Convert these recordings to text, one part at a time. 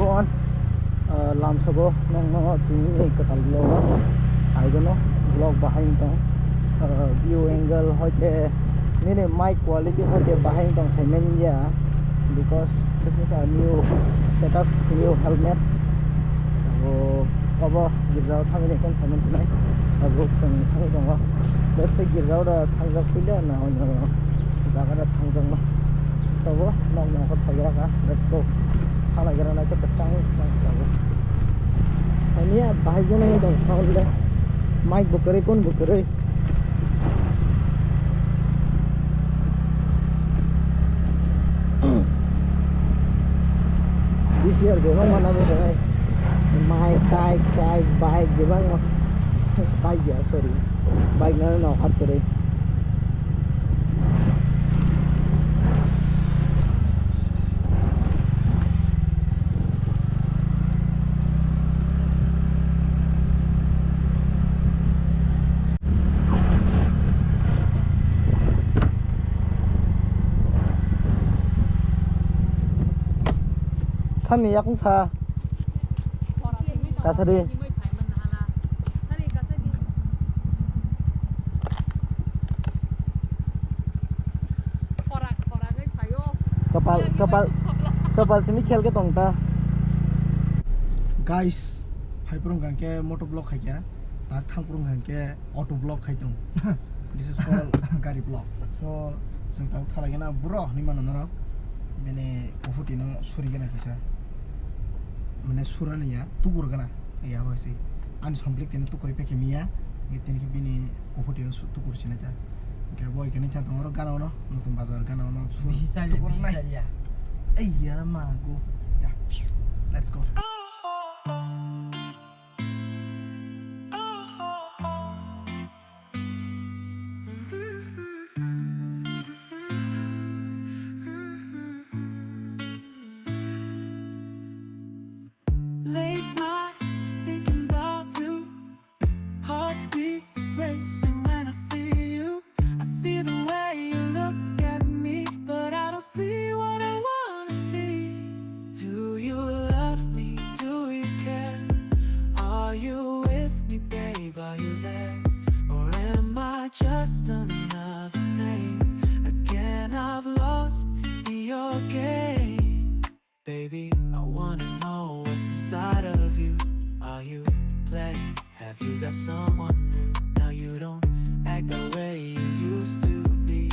go on lam sago nong tini Kwtal vlog I don't know vlog behind tong view angle hoite nini mic quality hoite behind tong semen ya because this is a new setup, new helmet. So over girjao thangni kan semen chinai abu sang thang dong let's say girjao da thangjak pile na ono jaga da thangjak ma tabo nong nong ko thagira ka let's go hala gara na to chang chang tabo sania bahijana dong sound le mic bukare kon bukare this year go mana be sai my bike gimang bike ya sorry bike na no hat kare 산이 약공사 가사리 kapal sini khel ke tongta guys phaiprung gangke motor block khaikya ta thangprung gangke auto block khaitong this is called gari block so sing ta thalagena buro ni manonoro bene pofutino surigena kisa mane surana ya tukur gana ya wasi an samlik tin tukuri pe kimia gitin ki bini pofutino tukur china ja ke boy kene cha tongoro gana no nutun bazar gana no tukur nai ya iya mago ya let's go Late nights thinking about you, heartbeats racing when I see you. I see the way you look at me, but I don't see what I wanna see. Do you love me? Do you care? Are you with me, babe? Are you there? Or am I just another name? Again, I've lost your game. Baby, I wanna know what's inside of you. Are you playing? Have you got someone new? Now you don't act the way you used to be.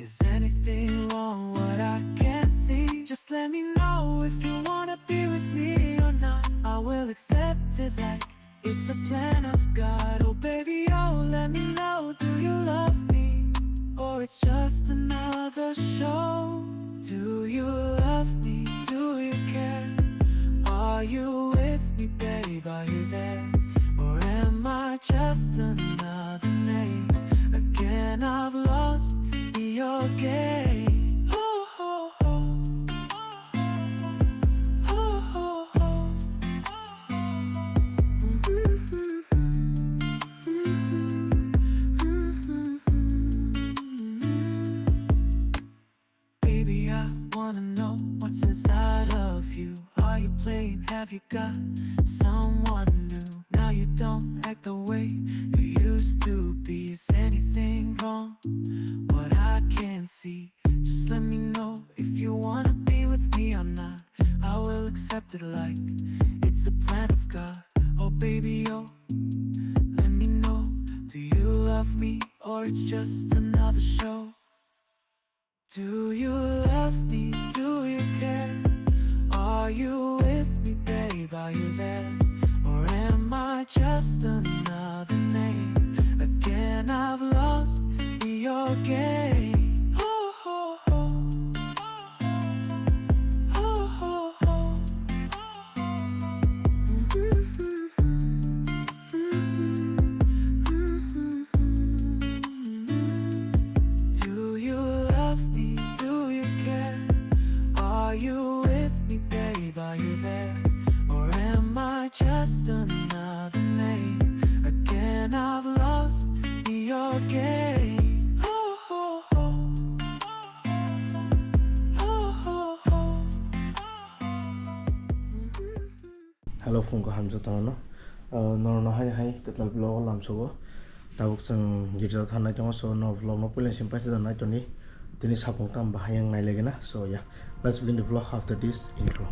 Is anything wrong what I can't see? Just let me know if you wanna be with me or not. I will accept it like it's a plan of God. Oh baby, oh let me know. Do you love me? Or it's just another show? Do you love me? Do you care? Are you with me, babe? Are you there? Or am I just another name? Again, I've lost your game. Oh, oh, oh. Oh, oh, oh. Baby, I wanna know what's inside of you. Are you playing? Have you got someone new? Now you don't act the way you used to be. Is anything wrong? What I can't see. Just let me know if you wanna be with me or not. I will accept it like it's a plan of God. Oh baby, oh, let me know. Do you love me or it's just another show? Do you love me? Do you care? Are you with me, babe? Are you there? Or am I just another name? Again, I've lost your game. Oh, oh, oh. Oh, oh, oh. Do you love me? Do you care? Are you with me, babe? Are you there? Or am I just another name? Again, I've lost your game. Oh, oh, oh. Oh, oh, oh. hello phone ko hamzo tang no no hai Kwtal vlog lam so go tabuk sang gidra thana jong so no vlog no pulen simpai ta na toni tini sapong tam bahayang nai legena so yeah let's begin the vlog after this intro.